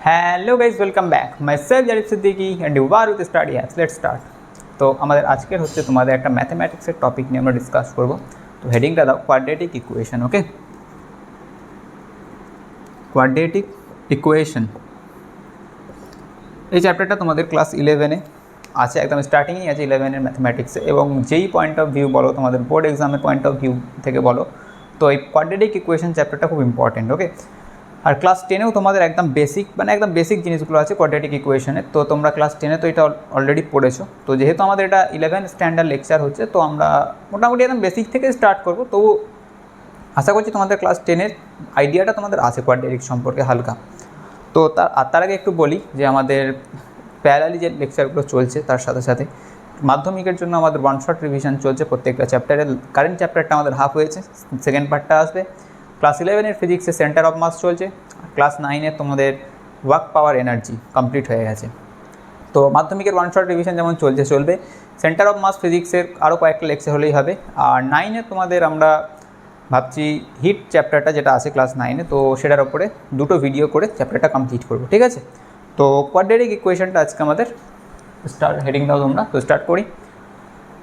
Hello guys, welcome back. Myself Zarif Siddiqui and you are with study hubs. Let's start. তো আমাদের আজকের হচ্ছে তোমাদের একটা ম্যাথমেটিক্সের টপিক নিয়ে আমরা ডিসকাস করবো। তো হেডিংটা দাও কোয়াড্রেটিক ইকুয়েশন। ওকে, কোয়াড্রেটিক ইকুয়েশন এই চ্যাপ্টারটা তোমাদের ক্লাস 11-এ আছে, একদম স্টার্টিংয়েই আছে 11-এর ম্যাথমেটিক্সে। এবং যেই পয়েন্ট অফ ভিউ বলো, তোমাদের বোর্ড এক্সামের পয়েন্ট অফ ভিউ থেকে বলো, তো এই কোয়াড্রেটিক ইকুয়েশন চ্যাপ্টারটা খুব ইম্পর্টেন্ট। ওকে, আর ক্লাস 10-এও তোমাদের একদম বেসিক জিনিসগুলো আছে কোয়াড্রেটিক ইকুয়েশনে। তো তোমরা ক্লাস 10-এ তো এটা অলরেডি পড়েছো। তো যেহেতু আমাদের এটা 11 স্ট্যান্ডার্ড লেকচার হচ্ছে, তো আমরা মোটামুটি একদম বেসিক থেকে স্টার্ট করবো। তবু আশা করছি তোমাদের ক্লাস 10-এর আইডিয়াটা তোমাদের আছে কোয়াড্রেটিক সম্পর্কে হালকা। তো তার আগে একটু বলি যে আমাদের প্যারালালি যে লেকচারগুলো চলছে, তার সাথে সাথে মাধ্যমিকের জন্য আমাদের ওয়ান শট রিভিশন চলছে প্রত্যেকটা চ্যাপ্টারের। কারেন্ট চ্যাপ্টারটা আমাদের হাফ হয়েছে, সেকেন্ড পার্টটা আসবে। ক্লাস 11-এর ফিজিক্সে সেন্টার অফ মাস চলছে। ক্লাস 9-এ তোমাদের ওয়ার্ক পাওয়ার এনার্জি কমপ্লিট হয়ে গেছে। তো মাধ্যমিকের ওয়ান শট রিভিশন যেমন চলবে, সেন্টার অফ মাস ফিজিক্সের আরও কয়েকটা লেকচার হলেই হবে। আর 9-এ তোমাদের আমরা ভাবছি হিট চ্যাপ্টারটা যেটা আছে ক্লাস 9-এ, তো সেটার ওপরে দুটো ভিডিও করে চ্যাপ্টারটা কমপ্লিট করবো, ঠিক আছে। তো কোয়াড্রেটিক ইকুয়েশনটা আজকে আমাদের হেডিং দাও তোমরা। তো স্টার্ট করি।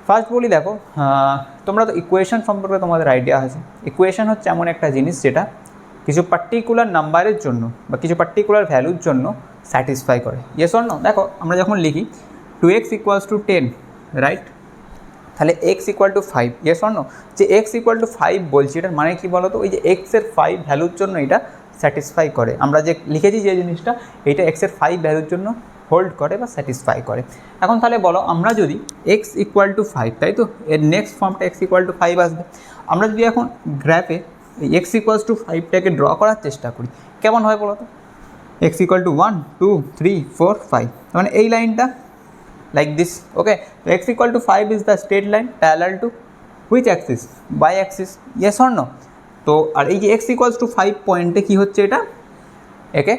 ফার্স্ট বলি, দেখো তোমরা তো ইকুয়েশন সম্পর্কে তোমাদের আইডিয়া আছে। ইকুয়েশন হচ্ছে এমন একটা জিনিস যেটা কিছু পার্টিকুলার নাম্বারের জন্য বা কিছু পার্টিকুলার ভ্যালুর জন্য স্যাটিসফাই করে। Yes or no? দেখো আমরা যখন লিখি 2x = 10, রাইট? তাহলে x = 5, ইয়েস অর নো? যে x = 5 বলছি, এটার মানে কি বলো তো? ওই যে x এর 5 ভ্যালুর জন্য এটা স্যাটিসফাই করে। আমরা যে লিখেছি যে জিনিসটা, এইটা x এর 5 ভ্যালুর জন্য হোল্ড করে বা স্যাটিসফাই করে। এখন তাহলে বলো, আমরা যদি x = 5, তাই তো এর নেক্সট ফর্মটা x = 5 আসবে। আমরা যদি এখন গ্রাফে x = 5টাকে ড্র করার চেষ্টা করি, কেমন হয় বলো তো? x = 1 2 3 4 5, মানে এই লাইনটা like this. Okay, so x = 5 is the straight line parallel to which axis? Y axis, yes or no? তো আর এই যে x = 5 পয়েন্টে কি হচ্ছে, এটা একে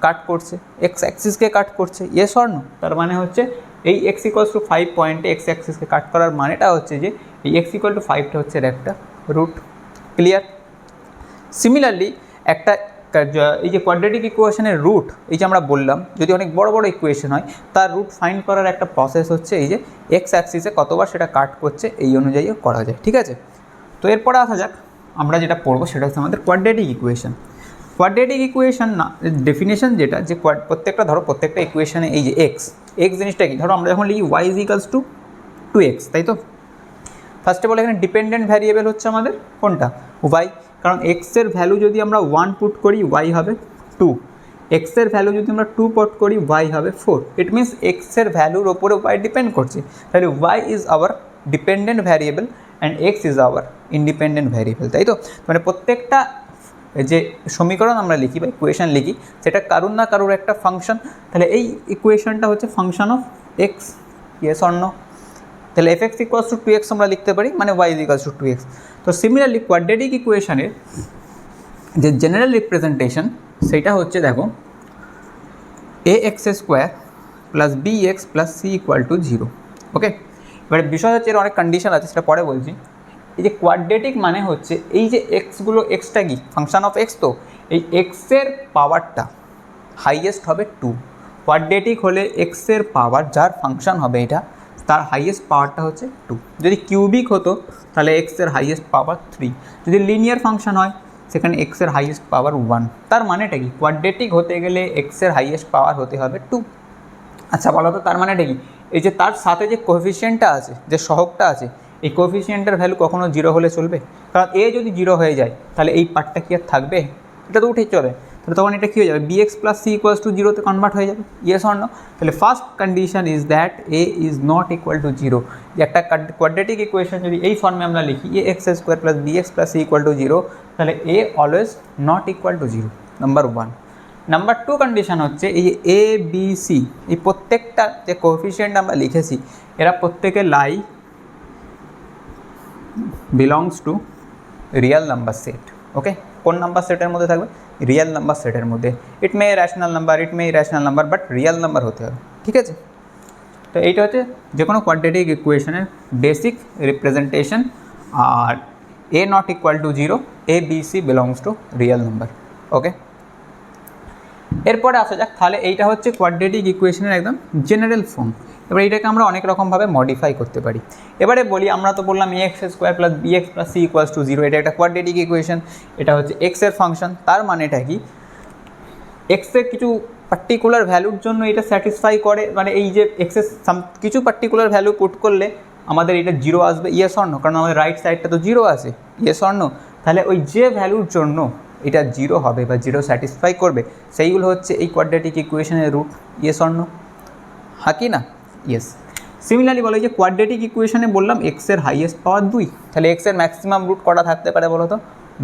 কাট করছে, x অ্যাক্সিসকে কাট করছে, yes or no? তার মানে হচ্ছে এই x = 5 পয়েন্টে x অ্যাক্সিসকে কাট করার মানেটা হচ্ছে যে এই x = 5টা হচ্ছে একটা রুট। ক্লিয়ার? সিমিলারলি একটা এই যে কোয়াড্রেটিক ইকুয়েশনের রুট, এই যে আমরা বললাম যদি অনেক বড় বড় ইকুয়েশন হয়, তার রুট ফাইন্ড করার একটা প্রসেস হচ্ছে এই যে এক্স অ্যাক্সিসে কতবার সেটা কাট করছে, এই অনুযায়ীও করা যায়, ঠিক আছে। তো এরপরে আসা যাক, আমরা যেটা পড়বো সেটা হচ্ছে আমাদের কোয়াড্রেটিক ইকুয়েশন। কোয়াড্রেটিক ইকুয়েশন না, ডেফিনেশন যেটা, যে প্রত্যেকটা ইকুয়েশনে এই যে এক্স জিনিসটা কি, ধরো আমরা যখন লিখি y = 2x, তাই তো। ফার্স্ট অফ অল এখানে ডিপেন্ডেন্ট ভ্যারিয়েবল হচ্ছে আমাদের কোনটা? y, কারণ x এর ভ্যালু যদি আমরা 1 পুট করি y হবে 2, x এর ভ্যালু যদি আমরা 2 পুট করি y হবে 4। ইট মিনস x এর ভ্যালুর ওপরে y ডিপেন্ড করছে, তাহলে y is our dependent variable and x is our independent variable, তাই তো। মানে প্রত্যেকটা যে সমীকরণ আমরা লিখি বা ইকুয়েশন লিখি, সেটা কারুর না কারুর একটা ফাংশন। তাহলে এই ইকুয়েশনটা হচ্ছে function of x, yes or no? তাহলে fx = 2x আমরা লিখতে পারি, মানে y = 2x। তো সিমিলারলি কোয়াড্রেটিক ইকুয়েশনের যে জেনারেল রিপ্রেজেন্টেশন, সেটা হচ্ছে দেখো ax² + bx + c = 0। ওকে, এবারে বিষয় হচ্ছে এর অনেক কন্ডিশন আছে, সেটা পরে বলছি। এই যে কোয়াড্রেটিক মানে হচ্ছে এই যে এক্সগুলো, এক্সটা কি ফাংশন অফ এক্স, তো এই এক্সের পাওয়ারটা হাইয়েস্ট হবে 2। কোয়াড্রেটিক হলে এক্সের পাওয়ার যার ফাংশন হবে এটা, তার হাইয়েস্ট পাওয়ারটা হচ্ছে 2। যদি কিউবিক হতো তাহলে এক্সের হাইয়েস্ট পাওয়ার 3। যদি লিনিয়ার ফাংশন হয় সেখানে এক্সের হাইয়েস্ট পাওয়ার 1। তার মানেটা কি? কোয়াড্রেটিক হতে গেলে এক্সের হাইয়েস্ট পাওয়ার হতে হবে 2। আচ্ছা বলো তো, তার মানেটা কি? এই যে তার সাথে যে কোএফিসিয়েন্টটা আছে, যে সহগটা আছে, এই কোএফিসিয়েন্টের ভ্যালু কখনো 0 হলে চলবে? কারণ এ যদি 0 হয়ে যায় তাহলে এই পার্টটা কি আর থাকবে? এটা তো উঠে চলে, তাহলে তখন এটা কী হয়ে যাবে? bx + c = 0-তে কনভার্ট হয়ে যাবে, ইয়েস অর নো? তাহলে first condition is that a is not equal to 0। যে একটা কোয়াড্রেটিক ইকুয়েশন যদি এই ফর্মে আমরা লিখি ax² + bx + c = 0, তাহলে a always not equal to 0, number 1। Number 2 condition হচ্ছে এই যে এ বি সি, এই প্রত্যেকটা যে কোএফিসিয়েন্ট আমরা লিখেছি, এরা প্রত্যেকে belongs to real number set. Okay, কোন নাম্বার সেটের মধ্যে থাকবে? রিয়েল নাম্বার সেটের মধ্যে। It may rational number, it may irrational number, but real number হতে হবে, ঠিক আছে। তো এইটা হচ্ছে যে কোনো কোয়াড্রেটিক ইকুয়েশনের বেসিক রিপ্রেজেন্টেশন। আর a not equal to 0, a b c belongs to real number. Okay, এরপরে আসা যাক, তাহলে এইটা হচ্ছে কোয়াড্রেটিক ইকুয়েশনের একদম জেনারেল ফর্ম। এবার এটাকে আমরা অনেক রকমভাবে মডিফাই করতে পারি। এবারে বলি, আমরা তো বললাম ax square plus bx plus c equals to 0, এটা একটা কোয়াড্রেটিক ইকুয়েশন, এটা হচ্ছে এক্স এর ফাংশন। তার মানেটা কি, এক্সের কিছু পার্টিকুলার ভ্যালুর জন্য এটা স্যাটিসফাই করে, মানে এই যে এক্সের কিছু পার্টিকুলার ভ্যালু পুট করলে আমাদের এটা 0 আসবে, ইয়েস অর নো, কারণ আমাদের রাইট সাইডটা তো 0 আছে, ইয়েস অর নো। তাহলে ওই যে ভ্যালুর জন্য এটা 0 হবে বা 0 স্যাটিসফাই করবে সেইগুলো হচ্ছে এই কোয়াড্রেটিক ইকুয়েশনের রুট, ইয়েস অর নো, হ্যাঁ কি না, ইয়েস। সিমিলারলি বলো যে কোয়াড্রেটিক ইকুয়েশনে বললাম এক্সের হাইয়েস্ট পাওয়ার 2, তাহলে এক্সের ম্যাক্সিমাম রুট কটা থাকতে পারে বলো তো,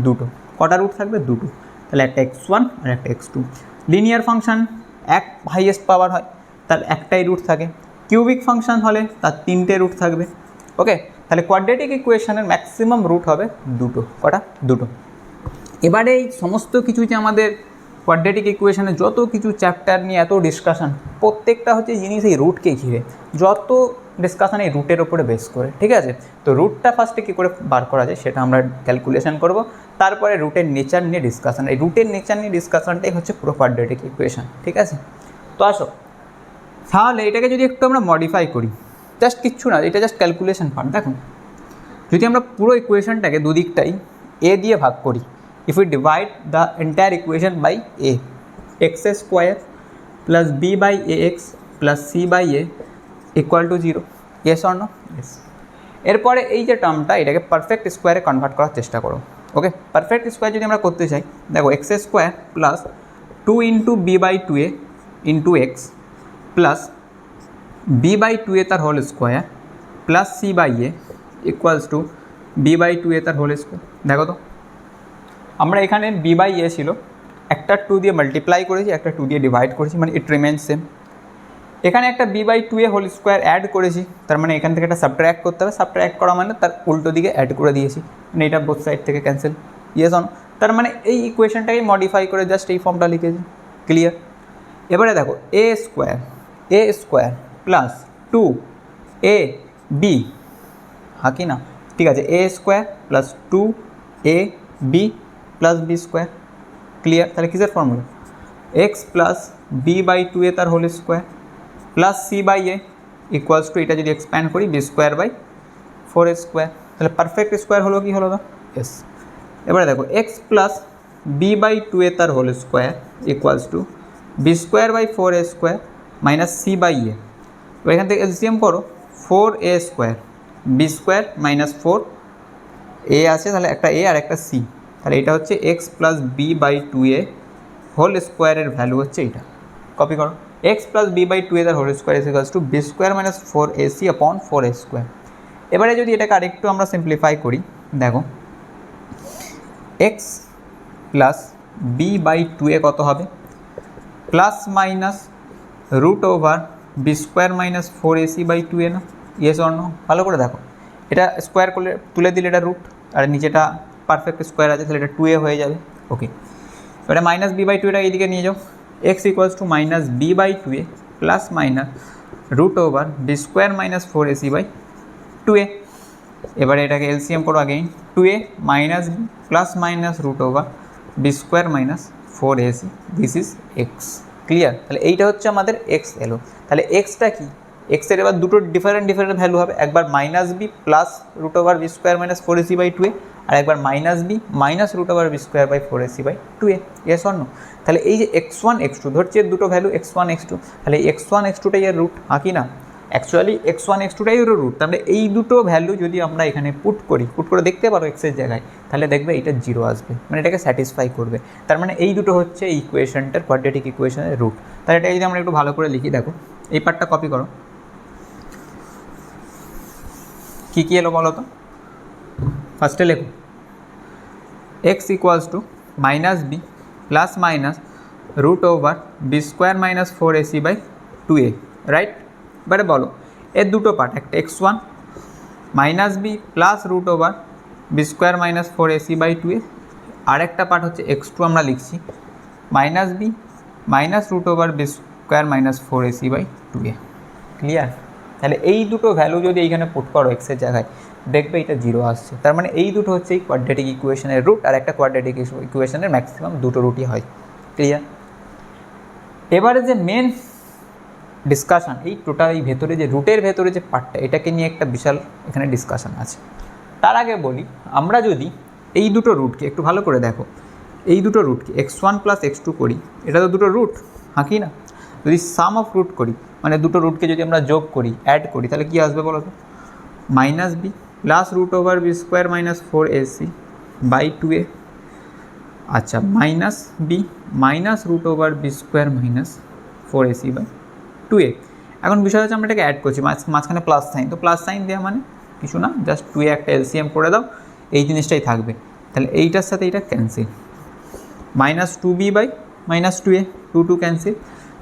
দুটো। কটা রুট থাকবে, দুটো, তাহলে একটা x1 আর একটা x2। লিনিয়ার ফাংশন এক হাইয়েস্ট পাওয়ার হয়, তার একটাই রুট থাকে। কিউবিক ফাংশন হলে তার 3টে রুট থাকবে। ওকে, তাহলে কোয়াড্রেটিক ইকুয়েশনের ম্যাক্সিমাম রুট হবে দুটো, কটা, দুটো। এবারে এই সমস্ত কিছু যে আমাদের কোয়াড্রেটিক ইকুয়েশনে যত কিছু চ্যাপ্টার নিয়ে এত ডিসকাশন, প্রত্যেকটা হচ্ছে জিনিস এই রুটকে ঘিরে, যত ডিসকাশন এই রুটের ওপরে বেস করে, ঠিক আছে। তো রুটটা ফার্স্টে কী করে বার করা যায় সেটা আমরা ক্যালকুলেশন করব, তারপরে রুটের নেচার নিয়ে ডিসকাশন। এই রুটের নেচার নিয়ে ডিসকাশনটাই হচ্ছে পুরো কোয়াড্রেটিক ইকুয়েশন, ঠিক আছে। তো আসো, তাহলে এটাকে যদি একটু আমরা মডিফাই করি, জাস্ট কিচ্ছু না, এটা জাস্ট ক্যালকুলেশন পার্ট। দেখুন, যদি আমরা পুরো ইকুয়েশনটাকে দুদিকটাই এ দিয়ে ভাগ করি, if we divide the entire equation by a, x square plus b by ax plus c by a equal to 0, yes or no, yes। এরপরে এই যে টার্মটা, এটাকে পারফেক্ট স্কোয়ারে কনভার্ট করার চেষ্টা করো। ওকে, পারফেক্ট স্কোয়ার যদি আমরা করতে চাই, দেখো x square plus 2 into b by 2a into x plus b by 2a তার whole square plus c by a equals to b by 2a তার হোল স্কোয়ার। দেখো তো, আমরা এখানে বি বাই এ ছিল, একটা 2 দিয়ে মাল্টিপ্লাই করেছি, একটা 2 দিয়ে ডিভাইড করেছি, মানে ইট রিমেন্স সেম। এখানে একটা b by 2a whole square add করেছি, তার মানে এখান থেকে একটা সাবট্র্যাক্ট করতে হবে, সাবট্র্যাক্ট করা মানে তার উল্টো দিকে অ্যাড করে দিয়েছি, মানে এটা বোথ সাইড থেকে ক্যান্সেল, ইয়েস অন। তার মানে এই ইকুয়েশনটাকে মডিফাই করে জাস্ট এই ফর্মটা লিখেছি, ক্লিয়ার। এবারে দেখো এ স্কোয়ার প্লাস 2a বি, হ্যাঁ কি না, ঠিক আছে, a square plus 2ab plus b square, clear. তাহলে কিসের formula, x plus b by 2a তার whole square plus c by a equals to, এটা যদি এক্সপ্যান্ড করি b square by 4a square, তাহলে পারফেক্ট স্কোয়ার হলো কি হলো না, এস। এবারে দেখো x plus b by 2a তার whole square equals to b square by 4a square minus c by a. এবার এখান থেকে এলসিএম করো, 4a square B square minus 4a আছে, তাহলে একটা এ আর একটা সি, তাহলে এটা হচ্ছে x plus b by 2a whole স্কোয়ারের ভ্যালু হচ্ছে এইটা, কপি করো, x plus b by 2a তার whole square equals to b square minus 4ac upon 4a square. এবারে যদি এটাকে আরেকটু আমরা সিম্পলিফাই করি, দেখো x plus b by 2a কত হবে, plus minus root over b square minus 4ac by 2a না, ইয়েস অর নো। ভালো করে দেখো, এটা স্কোয়ার করলে তুলে দিলে এটা রুট, আর নিচেটা পারফেক্ট স্কোয়ার আছে, তাহলে এটা 2a হয়ে যাবে। ওকে, এবারে মাইনাস বি বাই 2টা এইদিকে নিয়ে যাও, x equals to minus b by 2a plus minus root over b square minus 4ac by 2a। এবারে এটাকে এলসিএম করো again, 2a minus b plus minus root over b square minus 4ac, this is x, clear. তাহলে এইটা হচ্ছে আমাদের x এলো। তাহলে extra কি, এক্সের এবার দুটো ডিফারেন্ট ভ্যালু হবে, একবার minus b plus root over b square minus 4ac by 2a, আর একবার minus b minus root over b square by 4ac by 2a, yes or no. তাহলে এই যে x1 x2 ধরছি এর দুটো ভ্যালু x1 x2, তাহলে x1 x2টাই এর রুট, হ্যাঁ কি না, অ্যাকচুয়ালি x1 x2টাই এর রুট। তাহলে এই দুটো ভ্যালু যদি আমরা এখানে পুট করে দেখতে পারো এক্সের জায়গায়, তাহলে দেখবে এটা 0 আসবে, মানে এটাকে স্যাটিসফাই করবে। তার মানে এই দুটো হচ্ছে এই ইকুয়েশনটার কোয়াড্রেটিক ইকুয়েশনের রুট। তাহলে এটা যদি আমরা একটু ভালো করে লিখি, দেখো এই পার্টটা কপি করো, কী কী এলো বলো তো, ফার্স্টে লেখো x equals to minus b plus minus root over b square minus 4ac by 2a, right. এবারে বলো এর দুটো পার্ট, একটা x1 minus b plus root over b square minus 4ac by 2a, আর একটা পার্ট হচ্ছে x2 আমরা লিখছি minus b minus root over b square minus 4ac by 2a, clear. তাহলে এই দুটো ভ্যালু যদি এইখানে পুট করো এক্সের জায়গায়, দেখবে এটা 0 আসছে। তার মানে এই দুটো হচ্ছে এই কোয়াড্রেটিক ইকুয়েশনের রুট, আর একটা কোয়াড্রেটিক ইকুয়েশনের ম্যাক্সিমাম দুটো রুটই হয়, ক্লিয়ার। এবারে যে মেন ডিসকাশন, এই টোটাল এই ভেতরে যে রুটের ভেতরে যে পার্টটা, এটাকে নিয়ে একটা বিশাল এখানে ডিসকাশন আছে। তার আগে বলি, আমরা যদি এই দুটো রুটকে একটু ভালো করে দেখো, এই দুটো রুটকে x1 প্লাস x2 করি, এটা তো দুটো রুট, হ্যাঁ কি না? যদি সাম অফ রুট করি, মানে দুটো রুটকে যদি আমরা যোগ করি, অ্যাড করি, তাহলে কী আসবে বলো তো? Minus b plus root over b square minus 4ac by 2a। আচ্ছা, minus b minus root over b square minus 4ac by 2a। এখন বিষয় হচ্ছে আমরা এটাকে অ্যাড করছি, মাঝখানে প্লাস সাইন, তো প্লাস সাইন দেওয়া মানে কিছু না, জাস্ট 2a একটা এলসিএম করে দাও, এই জিনিসটাই থাকবে। তাহলে এইটার সাথে এইটা cancel, minus 2b by minus 2a, 2 cancel,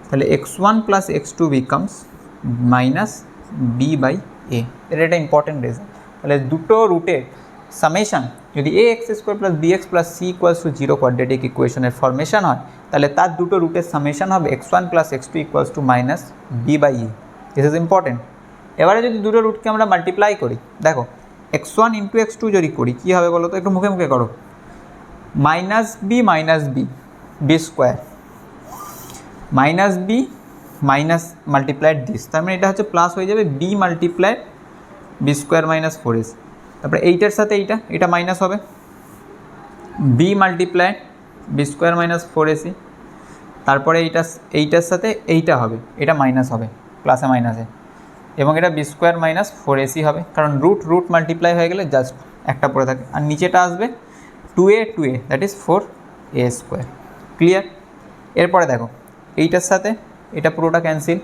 তাহলে x1 plus x2 becomes minus b by a। এটা একটা ইম্পর্টেন্ট রেজাল্ট। তাহলে দুটো রুটের সামেশান যদি a x square plus bx plus c equals to 0 quadratic ইকুয়েশনের ফরমেশন হয়, তাহলে তার দুটো রুটের সামেশান হবে x1 plus x2 equals to minus b by a। This is important. এবারে যদি দুটো রুটকে আমরা মাল্টিপ্লাই করি, দেখো x1 ইন্টু x2 যদি করি, কী হবে বলো তো? একটু মুখে মুখে করো। Minus b b square minus b minus multiplied this, তার মানে এটা হচ্ছে প্লাস হয়ে যাবে b multiplied b square minus 4ac। তারপরে এইটার সাথে এটা মাইনাস হবে, b multiplied b square minus 4ac। তারপরে এইটার সাথে এইটা হবে, এটা মাইনাস হবে প্লাসে মাইনাসে, এবং এটা বি স্কোয়ার মাইনাস 4ac হবে, কারণ রুট মাল্টিপ্লাই হয়ে গেলে জাস্ট একটা পড়ে থাকে। আর নিচেটা আসবে 2a that is 4a square. Clear? এরপরে দেখো এইটার সাথে এটা পুরোটা ক্যান্সেল,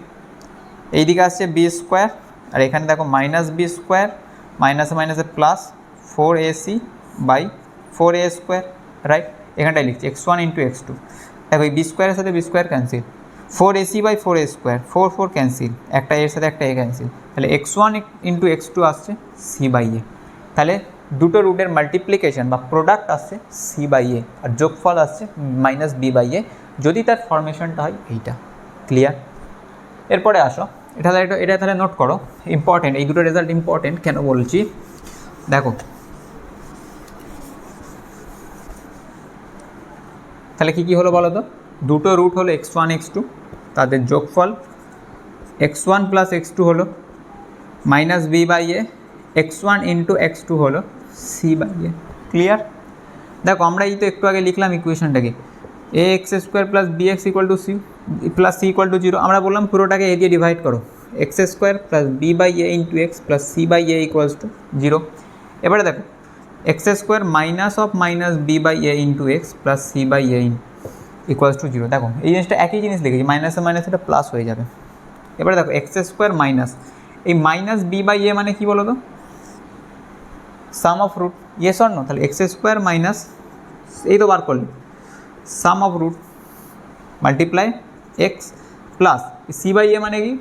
এইদিকে আসছে বি স্কোয়ার, আর এখানে দেখো মাইনাস বি স্কোয়ার মাইনাসে মাইনাসে plus 4ac by 4a square, right? এখানটায় লিখছি x1 ইন্টু x2। দেখো এই বি স্কোয়ারের সাথে b square cancel, 4ac by 4a square, 4 cancel, একটা এর সাথে একটা এ ক্যান্সেল, তাহলে x1 ইন্টু x2 আসছে c বাই এ। তাহলে দুটো রুটের মাল্টিপ্লিকেশন বা প্রোডাক্ট আসছে c বাই এ, আর যোগফল আসছে মাইনাস b বাই এ, যদি তার ফরমেশনটা হয় এইটা। ক্লিয়ার? এরপরে আসো, এটা তাহলে নোট করো, ইম্পর্টেন্ট, এই দুটো রেজাল্ট ইম্পর্টেন্ট। কেন বলছি দেখো, তাহলে কী হলো বলো তো? দুটো রুট হলো x1 x2, তাদের যোগফল x1 প্লাস x2 হলো minus b by a, x1 into x2 হলো c বাই এ। ক্লিয়ার? দেখো আমরা এই তো একটু আগে লিখলাম ইকুয়েশনটাকে, a x square plus b x equal to c plus c equal to 0। আমরা বললাম পুরোটাকে এ দিয়ে ডিভাইড করো, x square plus b by a into x plus c by a equals to 0। এবারে দেখো x square minus of minus b by a into x plus c by a equals to 0। দেখো এই জিনিসটা একই জিনিস লিখেছি, মাইনাসে মাইনাস এটা প্লাস হয়ে যাবে। এবারে দেখো এক্স স্কোয়ার মাইনাস এই মাইনাস বি বাই এ মানে কী বলো তো? Sum of root, yes or no? তাহলে এক্স স্কোয়ার মাইনাস এই তো বার করলে sum of root multiply x plus c by a মানে কি?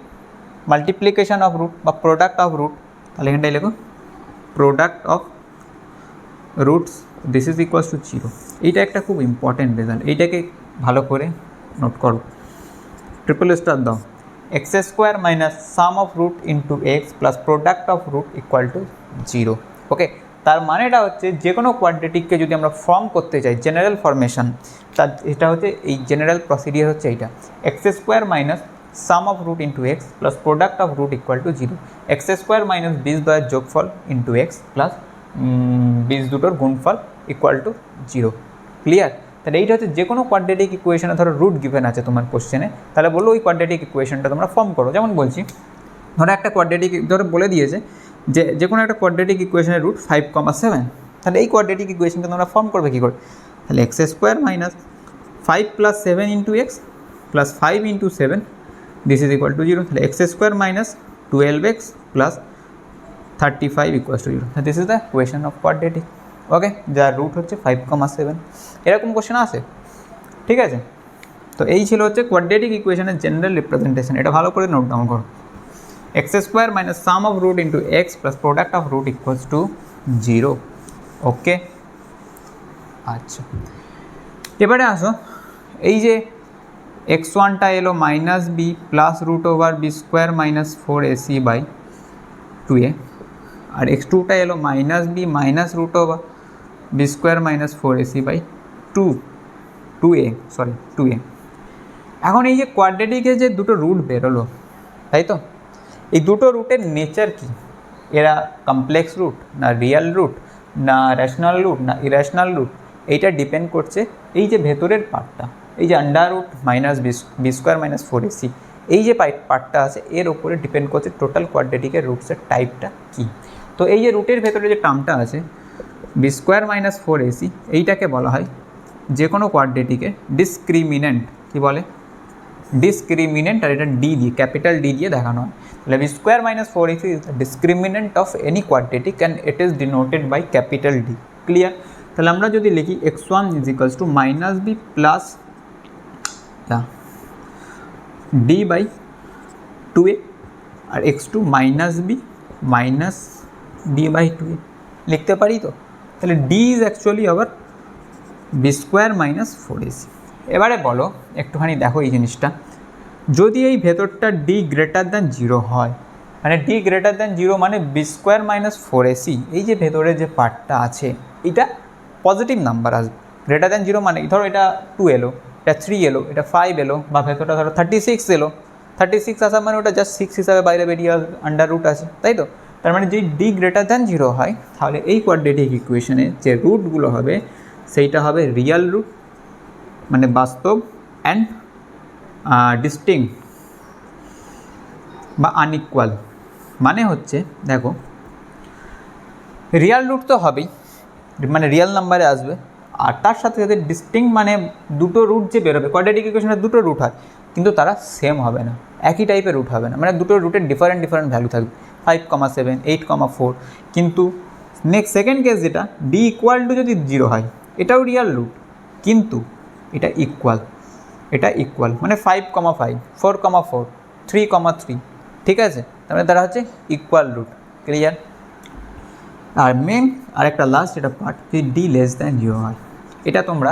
মাল্টিপ্লিকেশন অফ রুট বা প্রোডাক্ট অফ রুট। তাহলে এখানটাই লেখো product of roots, this is equals to 0। এইটা একটা খুব ইম্পর্টেন্ট রেজাল্ট, এইটাকে ভালো করে নোট করো, ট্রিপল স্টার দাও। X square minus sum of root into x plus product of root equal to 0। Okay, তার মানেটা হচ্ছে যে কোনো কোয়াড্রেটিককে যদি আমরা ফর্ম করতে চাই, জেনারেল ফরমেশন, তার এটা হচ্ছে এই জেনারেল প্রসিডিওর হচ্ছে এইটা, x square minus sum of root into x plus product of root equal to 0, x square minus বীজ দ্বয়ের যোগফল ইন্টু এক্স প্লাস বীজ দুটোর গুণফল ইকুয়াল টু 0। ক্লিয়ার? তাহলে এইটা হচ্ছে যে কোনো কোয়াড্রেটিক ইকুয়েশনে ধরো রুট গিভেন আছে তোমার কোশ্চেনে, তাহলে বলো ওই কোয়াড্রেটিক ইকুয়েশনটা তোমরা ফর্ম করো। যেমন বলছি ধরো একটা কোয়াড্রেটিক ধরো বলে দিয়েছে যে কোনো একটা কোয়াড্রেটিক ইকুয়েশনের রুট 5,7, তাহলে এই কোয়াড্রেটিক ইকুয়েশনকে তোমরা ফর্ম করবে কী করে? তাহলে x square minus 5 plus 7 into x plus 5 into 7 this is equal to 0। তাহলে x square minus 12x plus 35 equal to 0। This is the equation of quadratic. Okay, যার রুট হচ্ছে 5,7। এরকম কোশ্চেন আসে, ঠিক আছে? তো এই ছিল হচ্ছে কোয়াড্রেটিক ইকুয়েশনের জেনারেল রিপ্রেজেন্টেশন, এটা ভালো করে নোট ডাউন করো। X square minus sum of root into x plus product of root equals to 0। Okay, আচ্ছা এবারে আসো, এই যে x1টা এলো minus b plus root over b square minus 4ac by 2a, আর x2টা এলো minus b minus root over b square minus 4ac by 2a। এখন এই যে কোয়াড্রেটিকের যে দুটো রুট বেরোলো, তাই তো, এই দুটো রুটের নেচার কি? এরা কমপ্লেক্স রুট না রিয়েল রুট না রেশনাল রুট না ইরেশনাল রুট, এইটা ডিপেন্ড করছে এই যে ভেতরের পার্টটা, এই যে under root minus b square minus 4ac, এই যে পার্টটা আছে এর ওপরে ডিপেন্ড করছে টোটাল কোয়াড্রেটিকের রুটসের টাইপটা কী। তো এই যে রুটের ভেতরে যে টার্মটা আছে বি স্কোয়ার মাইনাস 4ac, এইটাকে বলা হয় যে কোনো কোয়াড্রেটিকের ডিসক্রিমিনেন্ট। কী বলে? ডিসক্রিমিনেন্ট, আর এটা ডি দিয়ে, ক্যাপিটাল ডি দিয়ে দেখানো হয়। তাহলে b square minus 4ac is the discriminant of any quadratic and it is denoted by capital d. Clear? তাহলে আমরা যদি লিখি x1 is equals to minus b plus d by 2a আর x2 minus b minus d by 2a লিখতে পারি তো। তাহলে d is actually আবার বি স্কোয়ার মাইনাস 4ac। এবারে বলো একটুখানি দেখো এই জিনিসটা, যদি এই ভেতরটা ডি গ্রেটার দ্যান 0 হয়, মানে ডি গ্রেটার দ্যান 0 মানে বি স্কোয়ার মাইনাস 4ac, এই যে ভেতরে যে পার্টটা আছে এটা পজিটিভ নাম্বার আসবে। গ্রেটার দ্যান 0 মানে ধরো এটা 2 এলো, এটা 3 এলো, এটা 5 এলো, বা ভেতরটা ধরো 36 এলো, 36 আসা মানে ওটা জাস্ট 6 হিসাবে বাইরে বেরিয়ে আসবে, আন্ডার রুট আছে, তাই তো। তার মানে যদি ডি গ্রেটার দ্যান 0 হয় তাহলে এই কোয়াড্রেটিক ইকুয়েশনে যে রুটগুলো হবে সেইটা হবে রিয়াল রুট মানে বাস্তব, অ্যান্ড ডিস্টিংক্ট বা আনইকুয়াল। মানে হচ্ছে দেখো রিয়াল রুট তো হবেই, মানে রিয়াল নাম্বারে আসবে, আর তার সাথে সাথে ডিস্টিংক্ট মানে দুটো রুট যে বেরোবে, কোয়াড্রেটিক ইকুয়েশনে দুটো রুট হয় কিন্তু তারা সেম হবে না, একই টাইপের রুট হবে না, মানে দুটো রুটের ডিফারেন্ট ভ্যালু থাকবে, 5,7, 8,4। কিন্তু নেক্সট সেকেন্ড কেস যেটা ডি ইকুয়াল টু যদি 0 হয়, এটাও রিয়াল রুট কিন্তু এটা ইকুয়াল মানে 5,5, 4,4, 3,3, ঠিক আছে। তাহলে তারা হচ্ছে ইকুয়াল রুট। ক্লিয়ার? আর মেন আরেকটা লাস্ট যেটা পার্ট, যদি ডি লেস দ্যান 0 হয়, এটা তোমরা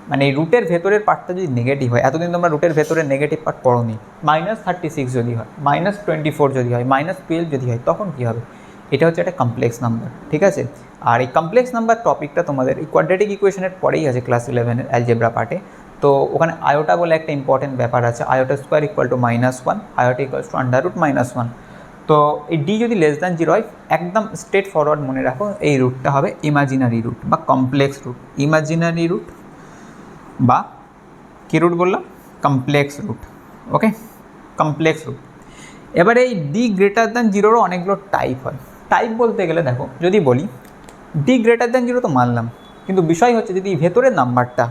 মানে এই রুটের ভেতরের পার্টটা যদি নেগেটিভ হয়, এতদিন তোমরা রুটের ভেতরের নেগেটিভ পার্ট পড়োনি, -36 যদি হয়, -24 যদি হয়, -12 যদি হয়, তখন কী হবে? এটা হচ্ছে একটা কমপ্লেক্স নাম্বার, ঠিক আছে। আর এই কমপ্লেক্স নাম্বার টপিকটা তোমাদের এই কোয়াড্রেটিক ইকুয়েশনের পরেই আছে ক্লাস 11-এর অ্যালজেব্রা পার্টে। তো ওখানে আয়োটা বলে একটা ইম্পর্টেন্ট ব্যাপার আছে, iota square equal to -1, iota equals to under root -1। তো এই ডি যদি লেস দ্যান 0 হয়, একদম স্ট্রেট ফরওয়ার্ড মনে রাখো এই রুটটা হবে ইমাজিনারি রুট বা কমপ্লেক্স রুট, ইমাজিনারি রুট বা কী রুট বললাম? Complex root. Okay, complex root. এবারে এই ডি গ্রেটার দ্যান 0রও অনেকগুলো টাইপ হয়। টাইপ বলতে গেলে দেখো, যদি বলি ডি গ্রেটার দ্যান 0 তো মানলাম, কিন্তু বিষয় হচ্ছে যদি ভেতরের নাম্বারটা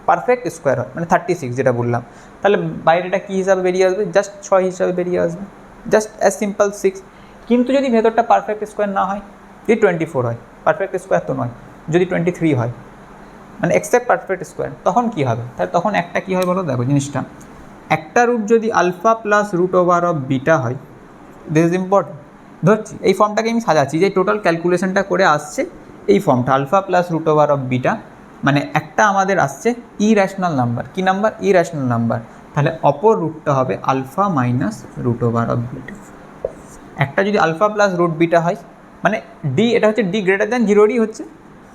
পারফেক্ট স্কোয়ার হয়, মানে 36 যেটা বললাম, তাহলে বাইরেটা কী হিসাবে বেরিয়ে আসবে? জাস্ট 6 হিসাবে বেরিয়ে আসবে, জাস্ট অ্যাজ সিম্পল 6। কিন্তু যদি ভেতরটা পারফেক্ট স্কোয়ার না হয়, যদি 24 হয়, পারফেক্ট স্কোয়ার তো নয়, যদি 23 হয়, মানে এক্সেপ্ট পারফেক্ট স্কোয়ার, তখন কী হবে? তাহলে তখন একটা কী হয় বলো, দেখো জিনিসটা, একটা রুট যদি alpha plus root over of beta হয়, দিস ইজ ইম্পর্টেন্ট। ধরছি এই ফর্মটাকে আমি সাজাচ্ছি, যে টোটাল ক্যালকুলেশনটা করে আসছে এই ফর্মটা alpha plus root over of beta, মানে একটা আমাদের আসছে ইরেশনাল নাম্বার। কী নাম্বার? Irrational number. তাহলে অপর রুটটা হবে alpha minus root over of beta. একটা যদি আলফা প্লাস রুট বিটা হয়, মানে ডি, এটা হচ্ছে ডি গ্রেটার দ্যান 0রই হচ্ছে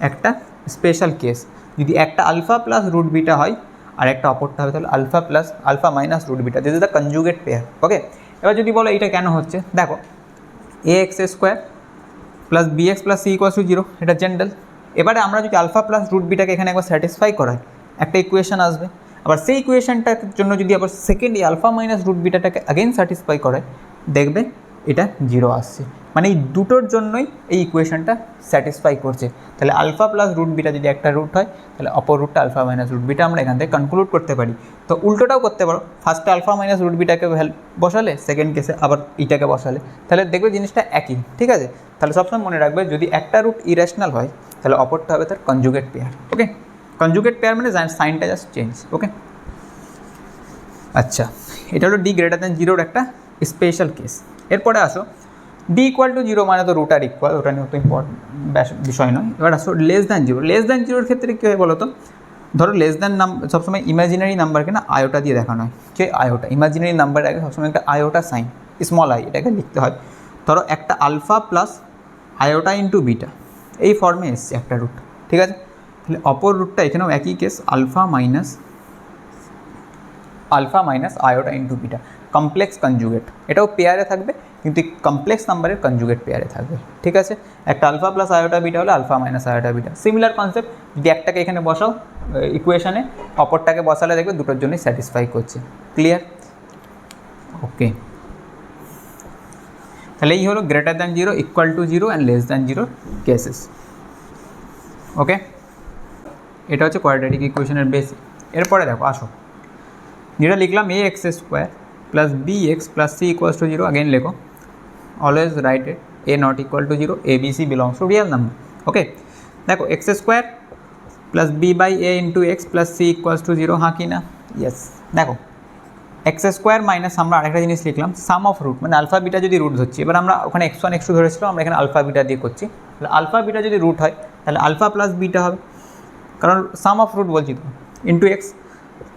একটা স্পেশাল কেস। যদি একটা আলফা প্লাস রুট বিটা হয় আর একটা অপরটা হবে তাহলে alpha minus root beta, this is the conjugate pair. Okay, এবার যদি বলো এইটা কেন হচ্ছে, দেখো ax square plus bx plus c equals to 0, এটা জেনারেল। এবারে আমরা যদি আলফা প্লাস রুট বিটাকে এখানে একবার স্যাটিসফাই করাই, একটা ইকুয়েশন আসবে। আবার সেই ইকুয়েশনটার জন্য যদি আবার সেকেন্ড এই আলফা মাইনাস রুট বিটাটাকে অ্যাগেন স্যাটিসফাই করায়, দেখবে এটা 0 আসছে। মানে এই দুটোর জন্যই এই ইকুয়েশনটা স্যাটিসফাই করছে। তাহলে আলফা প্লাস রুট বিটা যদি একটা রুট হয়, তাহলে অপর রুটটা আলফা মাইনাস রুট বিটা আমরা এখান থেকে কনক্লুড করতে পারি। তো উল্টোটাও করতে পারো, ফার্স্টে আলফা মাইনাস রুট বিটাকে বসালে, সেকেন্ড কেসে আবার ইটাকে বসালে, তাহলে দেখবে জিনিসটা একই, ঠিক আছে। তাহলে সবসময় মনে রাখবে যদি একটা রুট ইরেশনাল হয় তাহলে অপরটা হবে তার কনজুগেট পেয়ার। ওকে, কনজুগেট পেয়ার মানে সাইনটা জাস্ট চেঞ্জ। ওকে, আচ্ছা, এটা হলো ডি গ্রেটার দ্যান 0-র একটা স্পেশাল কেস। এরপরে আসো ডি ইকুয়াল টু 0 মানে তো রুট আর ইকুয়াল, ওটা নিয়ে তো ইম্পর্টেন্ট বিষয় নয়। এবার আসো লেস দ্যান 0। লেস দ্যান 0-র ক্ষেত্রে কী হয় বলো তো, ধরো লেস দ্যান সবসময় ইমাজিনারি নাম্বারকে না আয়োটা দিয়ে দেখানো হয়। কে আয়োটা? ইমাজিনারি নাম্বার আগে সবসময় একটা আয়োটা সাইন, স্মল আই, এটাকে লিখতে হয়। ধরো একটা alpha plus iota into beta, এই ফর্মে এসছে একটা রুট, ঠিক আছে। তাহলে অপর রুটটা এখানেও একই case, alpha minus alpha minus iota into beta, complex conjugate, এটাও পেয়ারে থাকবে কিন্তু কমপ্লেক্স নাম্বারের কনজুগেট পেয়ারে থাকবে, ঠিক আছে। একটা আলফা প্লাস আয়োটা বিটা হলে alpha minus iota beta, similar concept. যদি একটাকে এখানে বসাও ইকুয়েশনে, অপরটাকে বসালে দেখবে দুটোর জন্যই স্যাটিসফাই করছে। ক্লিয়ার? ওকে, তাহলে এই হলো greater than zero, equal to zero and less than zero cases. Okay, এটা হচ্ছে কোয়াড্রেটিক ইকুয়েশনের বেসিক। এরপরে দেখো, আসো যেটা লিখলাম a x square plus b x plus c equals to zero, again লেখো always write it a not equal to zero, a b c belongs to real number. Okay, দেখো x square plus b by a into x plus c equals to zero, হ্যাঁ কি না? Yes. দেখো x square minus আমরা আরেকটা জিনিস লিখলাম সাম of root, মানে আলফা বিটা যদি রুট ধরছি, এবার আমরা ওখানে এক্স ওয়ান এক্স টু ধরেছিলাম, আমরা এখানে আলফা বিটা দিয়ে করছি। তাহলে আলফা বিটা যদি রুট হয় তাহলে আলফা প্লাস বিটা হবে, কারণ সাম অফ রুট বলছি তো, into x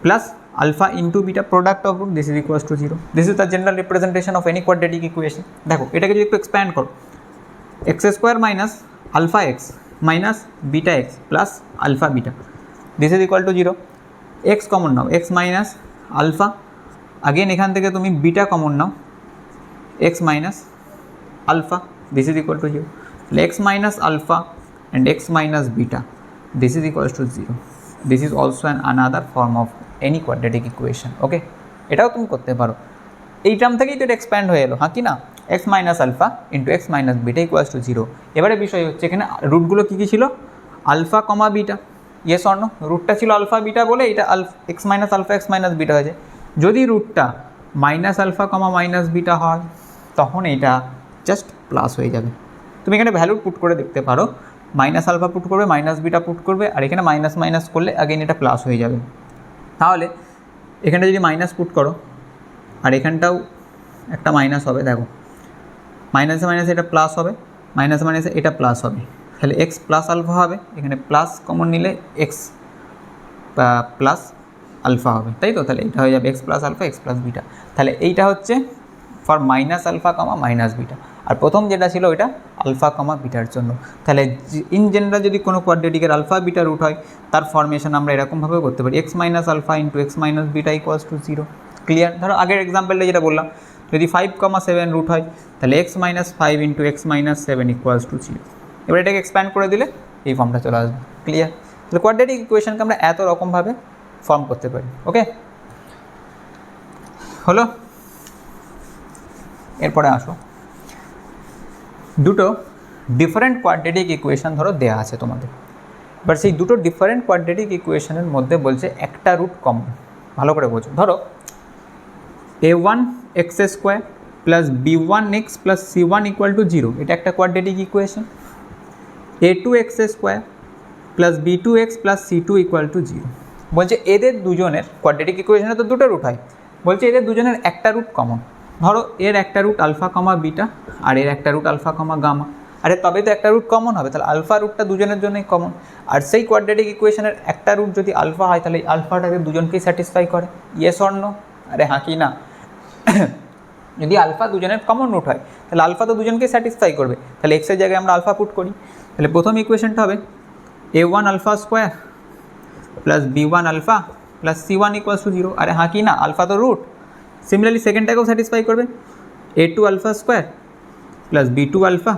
plus alpha into beta product of root, this is equals to 0. This is the general representation of any quadratic equation. দেখো এটাকে যদি একটু এক্সপ্যান্ড করো, x square minus alpha x minus beta x plus alpha beta, this is equal to 0। X common নাও, x minus alpha, again এখান থেকে তুমি beta common নাও, x minus alpha, this is equal to 0। তাহলে x minus alpha and x minus beta, this is equal to 0। This is also an another form of any quadratic equation. Okay, এটাও তুমি করতে পারো, এই term থেকেই তো এটা এক্সপ্যান্ড হয়ে এলো, হ্যাঁ কি না? X minus alpha into x minus beta equals to 0। এবারে বিষয় হচ্ছে এখানে রুটগুলো কী কী ছিল? Alpha comma beta, yes or no? রুটটা ছিল আলফা বিটা বলে এটা x minus alpha x minus beta হয়েছে। যদি রুটটা minus alpha comma minus beta হয় তখন এটা জাস্ট প্লাস হয়ে যাবে। তুমি এখানে ভ্যালু পুট করে দেখতে পারো, মাইনাস আলফা পুট করবে, মাইনাস বিটা পুট করবে, আর এখানে মাইনাস মাইনাস করলে আগেন এটা প্লাস হয়ে যাবে। তাহলে এখানটা যদি মাইনাস পুট করো আর এখানটাও একটা মাইনাস হবে, দেখো মাইনাসে মাইনাসে এটা প্লাস হবে, মাইনাসে মাইনাসে এটা প্লাস হবে, তাহলে এক্স প্লাস আলফা হবে, এখানে প্লাস কমন নিলে এক্স প্লাস আলফা হবে, তাই তো? তাহলে এটা হয়ে যাবে x plus alpha x plus beta. তাহলে এইটা হচ্ছে for minus alpha comma minus beta, আর প্রথম যেটা ছিল ওইটা আলফা কমা বিটার জন্য। তাহলে ইন জেনারেল যদি কোনো কোয়াড্রেটিকের আলফা বিটা রুট হয় তার ফরমেশন আমরা এরকমভাবেও করতে পারি, x minus alpha into x minus beta equals to 0। Clear? ধরো আগের এক্সাম্পলটা যেটা বললাম, যদি 5,7 রুট হয় তাহলে x minus 5 into x minus 7 equals to 0। এবার এটাকে এক্সপ্যান্ড করে দিলে এই ফর্মটা চলে আসবে। ক্লিয়ার? তাহলে কোয়াড্রেটিক ইকুয়েশনকে আমরা এত রকমভাবে ফর্ম করতে পারি। ওকে, হলো? এরপরে আসো, দুটো ডিফারেন্ট কোয়াড্রেটিক ইকুয়েশন ধরো দেয়া আছে তোমাদের, এবার সেই দুটো ডিফারেন্ট কোয়াড্রেটিক ইকুয়েশনের মধ্যে বলছে একটা রুট কমন। ভালো করে বোঝো, ধরো a1 x square plus b1 x plus c1 equal to 0, এটা একটা quadratic equation. a2 x square plus b2 x plus c2 equal to 0, বলছে এদের দুজনের কোয়াড্রেটিক ইকুয়েশনে তো দুটো রুট হয়, বলছে এদের দুজনের একটা রুট কমন। ধরো এর একটা রুট আলফা কমা বিটা আর এর একটা রুট আলফা কমা গামা, আরে তবে তো একটা রুট কমন হবে, তাহলে আলফা রুটটা দুজনের জন্যই কমন। আর সেই কোয়াড্রেটিক ইকুয়েশনের একটা রুট যদি আলফা হয় তাহলে আলফাটাকে দুজনকেই স্যাটিসফাই করে, ইয়েস অর নো? আরে হ্যাঁ কি না? যদি আলফা দুজনের কমন রুট হয় তাহলে আলফা তো দুজনকেই স্যাটিসফাই করবে, তাহলে এক্সের জায়গায় আমরা আলফা পুট করি। তাহলে প্রথম ইকুয়েশনটা হবে a1 alpha square plus b1 alpha plus c1 equals to 0, আরে হ্যাঁ কি না? আলফা তো রুট। সিমিলারলি সেকেন্ডটাকেও স্যাটিসফাই করবে, a2 alpha square plus b2 alpha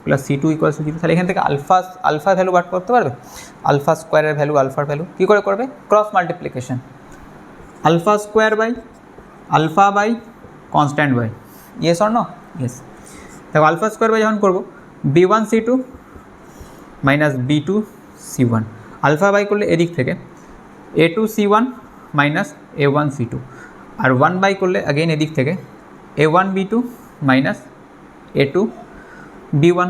plus c2 equals to 0। তাহলে এখান থেকে আলফা ভ্যালু বার করতে পারবে, আলফা স্কোয়ারের ভ্যালু আলফার ভ্যালু কী করে করবে? Cross multiplication, alpha square by alpha by constant by, yes or no? Yes. দেখো আলফা স্কোয়ার বাই যখন করবো b1 c2 minus b2 c1, alpha by করলে এদিক থেকে a2 c1 minus a1 c2, আর 1 বাই করলে अगेन এদিক থেকে a1 b2 minus a2 b1,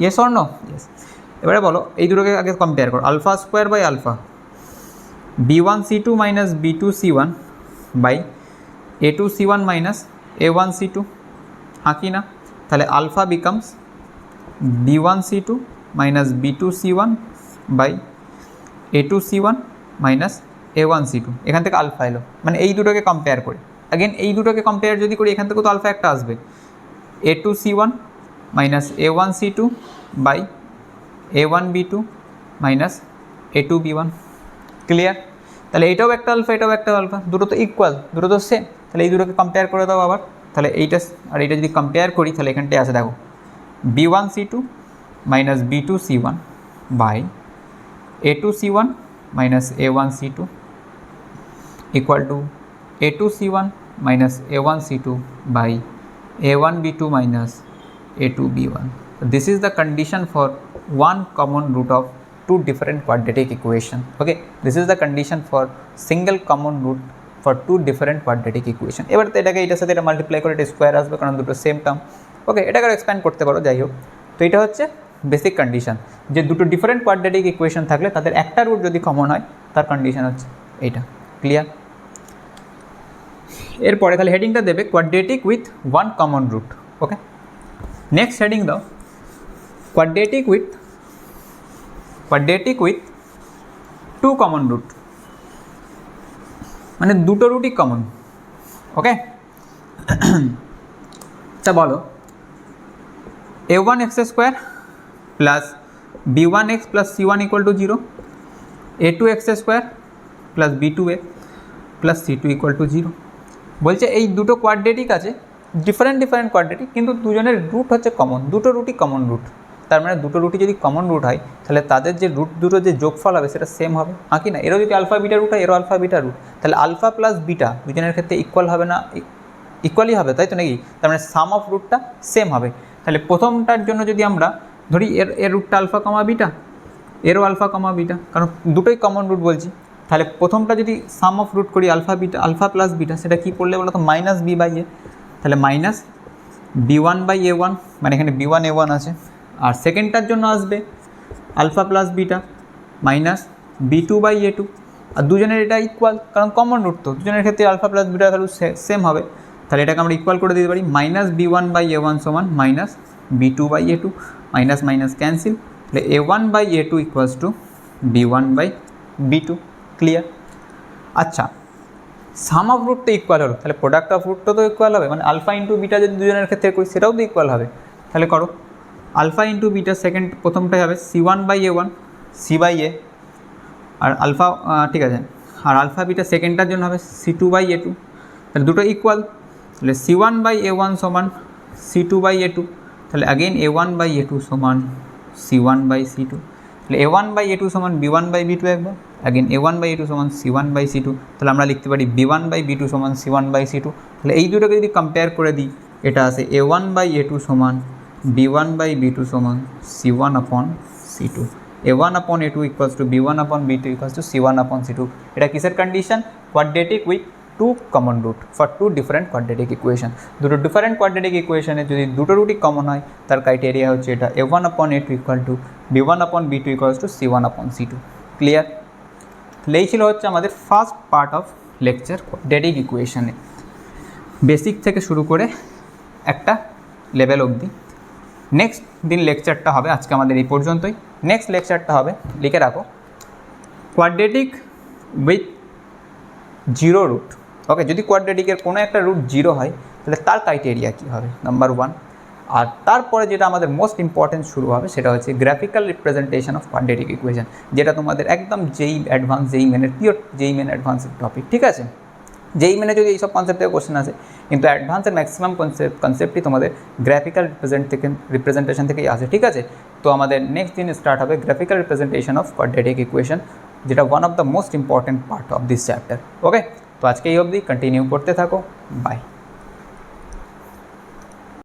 yes or no? Yes. এবারে বলো এই দুটোকে আগে কম্পেয়ার করো, alpha square by alpha b1 c2 minus b2 c1 by a2 c1 minus a1 c2, हाँ कि ना? তাহলে alpha becomes b1 c2 minus b2 c1 by a2 c1 minus a1 c2, এখান থেকে আলফা এলো, মানে এই দুটোকে কম্পেয়ার করে अगेन এই দুটোকে কম্পেয়ার যদি করি এখান থেকে তো আলফা একটা আসবে, a2 c1 minus a1 c2 by a1 b2 minus a2 b1। Clear? তাহলে এটাও একটা আলফা, এটাও একটা আলফা, দুটো তো ইকুয়াল, দুটো তো সেম। তাহলে এই দুটোকে কম্পেয়ার করে দাও আবার। তাহলে এইটা আর এইটা যদি কম্পেয়ার করি তাহলে এখানটায় আছে দেখো B1C2 minus B2C1 by A2C1 minus A1C2 equal to A2C1 minus A1C2 by A1B2 minus A2B1. So this is the condition for one common root of two different quadratic equation. Okay, this is the condition for single common root for two different quadratic equation. এবার তো এটাকে এটার সাথে এটা multiply করে এটা square আসবে কারণ দুটো সেম টার্ম। ওকে, এটাকে এক্সপ্যান্ড করতে পারো, যাই হোক। তো এটা হচ্ছে বেসিক কন্ডিশন যে দুটো ডিফারেন্ট কোয়াড্রেটিক ইকুয়েশন থাকলে তাদের একটা রুট যদি কমন হয় তার কন্ডিশন হচ্ছে এইটা। ক্লিয়ার? এরপরে তাহলে হেডিংটা দেবে quadratic with one common root. Okay, next heading দাও quadratic with two common root, মানে দুটো রুটই কমন। ওকে, তা বলো a1x square plus b1x plus c1 equal to 0, a2x square plus b2x plus c2 equal to 0। বলছে এই দুটো quadratic আছে, ডিফারেন্ট কোয়াড্রেটিক, কিন্তু দুজনের রুট হচ্ছে কমন, দুটো রুটই কমন রুট। তার মানে দুটো রুটই যদি কমন রুট হয় তাহলে তাদের যে রুট দুটো যে যোগফল হবে সেটা সেম হবে, কি না? এরও যদি আলফা বিটা রুট হয়, এরও আলফা বিটা রুট, তাহলে আলফা প্লাস বিটা দুজনের ক্ষেত্রে ইকুয়াল হবে না? ইকুয়ালই হবে, তাই তো নাকি? তার মানে সাম অফ রুটটা সেম হবে। তাহলে প্রথমটার জন্য যদি আমরা ধরি এর রুটটা আলফা কমা বিটা, এরও আলফা কমা বিটা, কারণ দুটোই কমন রুট বলছি। তাহলে প্রথমটা যদি সাম অফ রুট করি alpha beta, alpha plus beta, সেটা কী পড়লে বলো তো? Minus b by a. তাহলে মাইনাস b1 বাই a1, মানে এখানে b1 a1 আছে। আর সেকেন্ডটার জন্য আসবে alpha plus beta minus b2 by a2, আর দুজনের এটা ইকুয়াল কারণ কমন রুট, তো দুজনের ক্ষেত্রে alpha plus beta value same হবে। তাহলে এটাকে আমরা ইকুয়াল করে দিতে পারি মাইনাস b1 বাই a1 সমান minus b2 by a2, minus minus cancel. তাহলে a1 by a2 equals to b1 by b2। Clear? আচ্ছা, সাম অফ রুট তো ইকুয়াল হলো, তাহলে প্রোডাক্ট অফ রুটটা তো ইকুয়াল হবে, মানে আলফা ইন্টু বিটা যদি দুজনের ক্ষেত্রে করি সেটাও তো ইকুয়াল হবে। তাহলে করো আলফা ইন্টু বিটা, সেকেন্ড প্রথমটাই হবে c1 by a1 c by a, আর আলফা ঠিক আছে, আর আলফা বিটা সেকেন্ডটার জন্য হবে c2 বাই a2। তাহলে দুটো ইকুয়াল, তাহলে c1 বাই a1 সমান c2 বাই a2, তাহলে अगेन a1 বাই a2 সমান c1 বাই c2। তাহলে a1 বাই a2 সমান b1 বাই b2 একবার, अगेन a1 বাই a2 সমান c1 বাই c2। তাহলে আমরা লিখতে পারি b1 বাই b2 সমান c1 বাই c2। তাহলে এই দুটোকে যদি কম্পেয়ার করে দিই এটা আসে a1 বাই a2 সমান b1 বাই b2 সমান c1 আপন c2। a1 আপন a2 ইকুয়ালস টু b1 আপন b2 ইকুয়ালস টু c1 আপন c2। এটা কিসের condition? Quadratic with two common root for two different quadratic equation. দুটো ডিফারেন্ট কোয়াড্রেটিক ইকুয়েশনে যদি দুটো রুটই কমন হয় তার ক্রাইটেরিয়া হচ্ছে এটা a1 আপন a2 ইকুয়াল টু b1 আপন b2 ইকুয়ালস টু c1 আপন c2। ক্লিয়ার? তাহলে এই ছিল হচ্ছে আমাদের first part of lecture quadratic ইকুয়েশনে, বেসিক থেকে শুরু করে একটা লেভেল অবধি। নেক্সট দিন লেকচারটা হবে, আজকে আমাদের এই পর্যন্তই। নেক্সট লেকচারটা হবে, লিখে রাখো, কোয়াড্রেটিক উইথ জিরো রুট। ওকে, যদি কোয়াড্রেটিকের কোনো একটা রুট জিরো হয় তাহলে তার ক্রাইটেরিয়া কী হবে, নাম্বার 1। আর তারপরে যেটা আমাদের মোস্ট ইম্পর্টেন্ট শুরু হবে সেটা হচ্ছে graphical representation of quadratic equation, যেটা তোমাদের একদম যেই অ্যাডভান্স, যেই মেনের পিওর যেই মেন অ্যাডভান্সের টপিক। ঠিক আছে, যেই মেনে যদি এইসব কনসেপ্ট থেকে কোশ্চেন আসে, কিন্তু অ্যাডভান্সের ম্যাক্সিমাম কনসেপ্টই তোমাদের গ্রাফিক্যাল রিপ্রেজেন্টেশন থেকেই আসে। ঠিক আছে, তো আমাদের নেক্সট দিন স্টার্ট হবে graphical representation of quadratic equation, যেটা one of the most important part of this chapter. Okay, তো আজকে এই অবধি, কন্টিনিউ করতে থাকো। বাই।